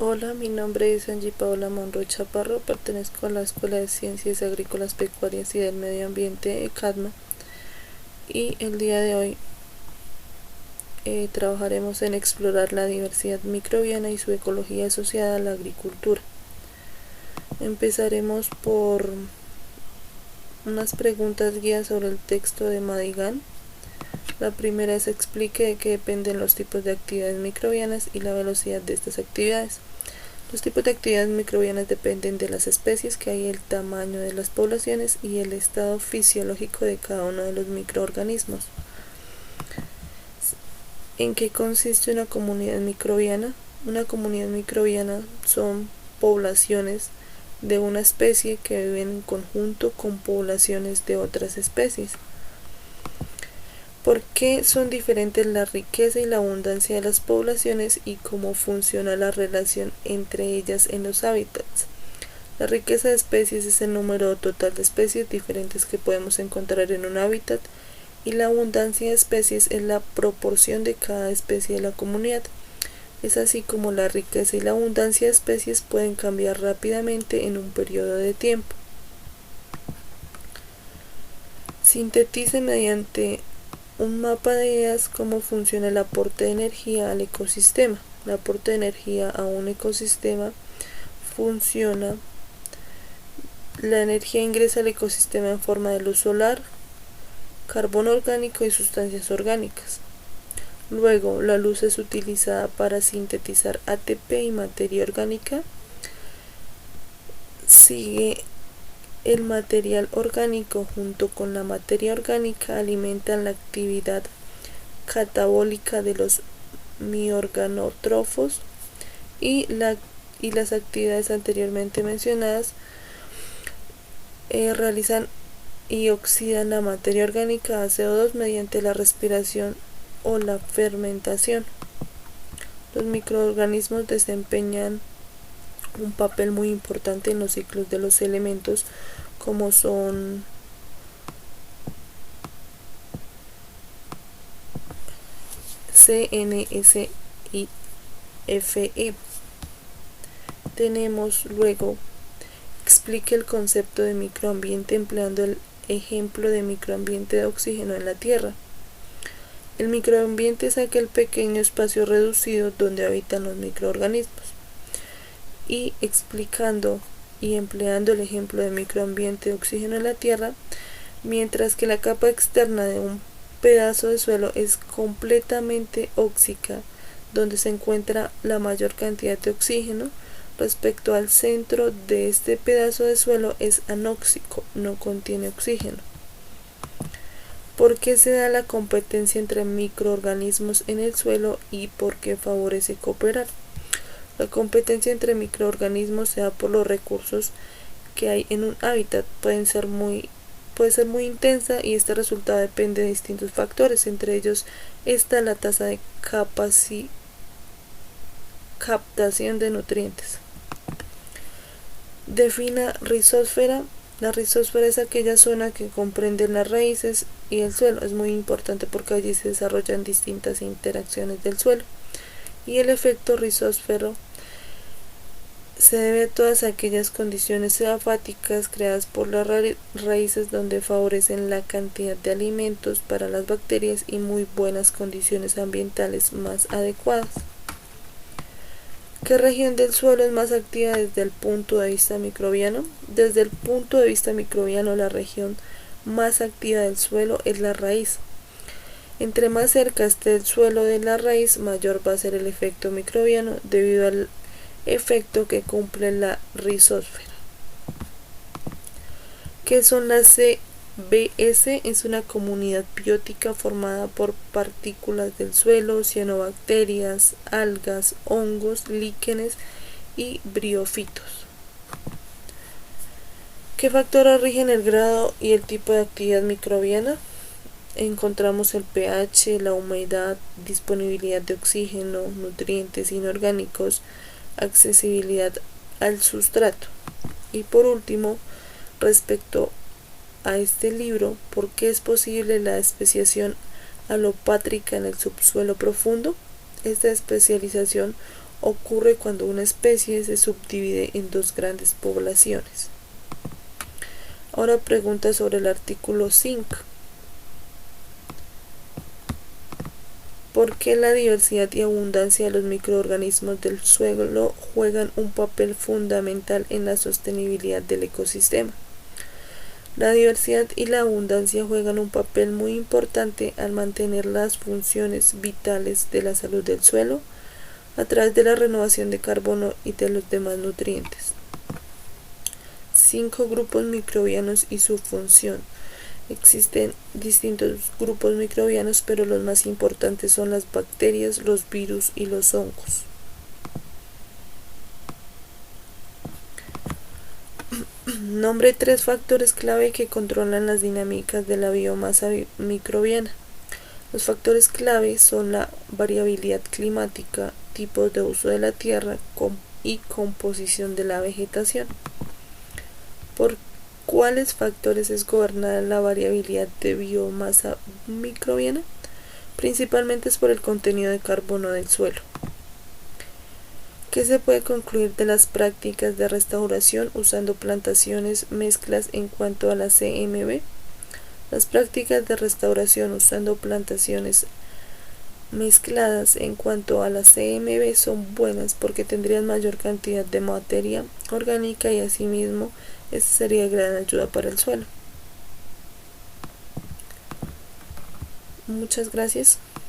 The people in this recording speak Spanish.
Hola, mi nombre es Angie Paola Monroy Chaparro, pertenezco a la Escuela de Ciencias Agrícolas, Pecuarias y del Medio Ambiente ECADMA y el día de hoy trabajaremos en explorar la diversidad microbiana y su ecología asociada a la agricultura. Empezaremos por unas preguntas guías sobre el texto de Madigan. La primera es: explique de qué dependen los tipos de actividades microbianas y la velocidad de estas actividades. Los tipos de actividades microbianas dependen de las especies que hay, el tamaño de las poblaciones y el estado fisiológico de cada uno de los microorganismos. ¿En qué consiste una comunidad microbiana? Una comunidad microbiana son poblaciones de una especie que viven en conjunto con poblaciones de otras especies. ¿Por qué son diferentes la riqueza y la abundancia de las poblaciones y cómo funciona la relación entre ellas en los hábitats? La riqueza de especies es el número total de especies diferentes que podemos encontrar en un hábitat, y la abundancia de especies es la proporción de cada especie de la comunidad. Es así como la riqueza y la abundancia de especies pueden cambiar rápidamente en un periodo de tiempo. Sintetice mediante un mapa de ideas cómo funciona el aporte de energía al ecosistema. El aporte de energía a un ecosistema funciona: la energía ingresa al ecosistema en forma de luz solar, carbono orgánico y sustancias orgánicas. Luego, la luz es utilizada para sintetizar ATP y materia orgánica. Sigue el material orgánico junto con la materia orgánica alimentan la actividad catabólica de los miorganótrofos y las actividades anteriormente mencionadas realizan y oxidan la materia orgánica a CO2 mediante la respiración o la fermentación. Los microorganismos desempeñan un papel muy importante en los ciclos de los elementos, como son C, N, S y Fe. Tenemos luego: explique el concepto de microambiente empleando el ejemplo de microambiente de oxígeno en la Tierra. El microambiente es aquel pequeño espacio reducido donde habitan los microorganismos. Y explicando y empleando el ejemplo de microambiente de oxígeno en la Tierra, mientras que la capa externa de un pedazo de suelo es completamente óxica, donde se encuentra la mayor cantidad de oxígeno, respecto al centro de este pedazo de suelo es anóxico, no contiene oxígeno. ¿Por qué se da la competencia entre microorganismos en el suelo y por qué favorece cooperar? La competencia entre microorganismos se da por los recursos que hay en un hábitat. Puede ser muy intensa, y este resultado depende de distintos factores. Entre ellos está la tasa de captación de nutrientes. Defina rizósfera. La rizósfera es aquella zona que comprende las raíces y el suelo. Es muy importante porque allí se desarrollan distintas interacciones del suelo. Y el efecto rizósfero se debe a todas aquellas condiciones edafáticas creadas por las raíces, donde favorecen la cantidad de alimentos para las bacterias y muy buenas condiciones ambientales más adecuadas. ¿Qué región del suelo es más activa desde el punto de vista microbiano? Desde el punto de vista microbiano, la región más activa del suelo es la raíz. Entre más cerca esté el suelo de la raíz, mayor va a ser el efecto microbiano debido al efecto que cumple la rizósfera. ¿Qué son las CBS? Es una comunidad biótica formada por partículas del suelo, cianobacterias, algas, hongos, líquenes y briófitos. ¿Qué factores rigen el grado y el tipo de actividad microbiana? Encontramos el pH, la humedad, disponibilidad de oxígeno, nutrientes inorgánicos, accesibilidad al sustrato. Y por último, respecto a este libro, ¿por qué es posible la especiación alopátrica en el subsuelo profundo? Esta especialización ocurre cuando una especie se subdivide en dos grandes poblaciones. Ahora pregunta sobre el artículo 5. ¿Por qué la diversidad y abundancia de los microorganismos del suelo juegan un papel fundamental en la sostenibilidad del ecosistema? La diversidad y la abundancia juegan un papel muy importante al mantener las funciones vitales de la salud del suelo a través de la renovación de carbono y de los demás nutrientes. 5 grupos microbianos y su función. Existen distintos grupos microbianos, pero los más importantes son las bacterias, los virus y los hongos. Nombre 3 factores clave que controlan las dinámicas de la biomasa microbiana. Los factores clave son la variabilidad climática, tipos de uso de la tierra y composición de la vegetación. ¿Por cuáles factores es gobernada la variabilidad de biomasa microbiana? Principalmente es por el contenido de carbono del suelo. ¿Qué se puede concluir de las prácticas de restauración usando plantaciones mezclas en cuanto a la CMB? Las prácticas de restauración usando plantaciones mezcladas en cuanto a la CMB son buenas porque tendrían mayor cantidad de materia orgánica y asimismo esta sería gran ayuda para el suelo. Muchas gracias.